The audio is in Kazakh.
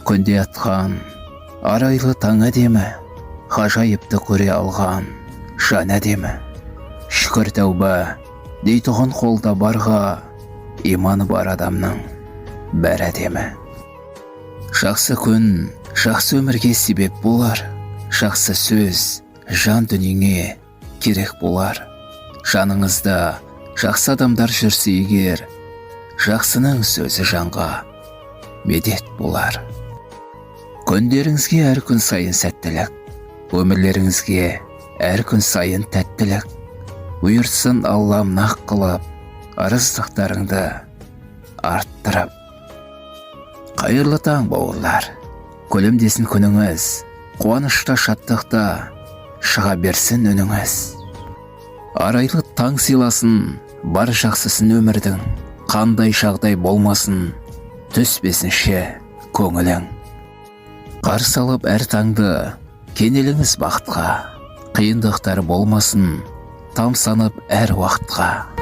күнде атқан арайлы таң әдемі, ғажайыпты көре алған жан әдемі. Шүкір тәуба дейтұғын қолда барға, иманы бар адамның бәрі әдемі. Жақсы күн жақсы өмірге себеп болар, жақсы сөз жан дүниеңе керек болар. Жаныңызда жақсы адамдар жүрсе егер, жақсының сөзі жанға медет болар. Күндеріңізге әр күн сайын сәттілік, өмірлеріңізге әр күн сайын тәттілік. Бұйыртсын Аллам нақ қылып, ырыздықтарыңды арттырып. Қайырлы таң бауырлар, күлімдесін күніңіз, қуанышта шаттықта шыға берсін үніңіз. Арайлы таң сыйласын, бар жақсысын өмірдің, қандай жағдай болмасын, түспесінші көңілің. Қарсы алып әр таңды, кенеліңіз бақытқа, қиындықтар болмасын, тамсанып әр уақытқа.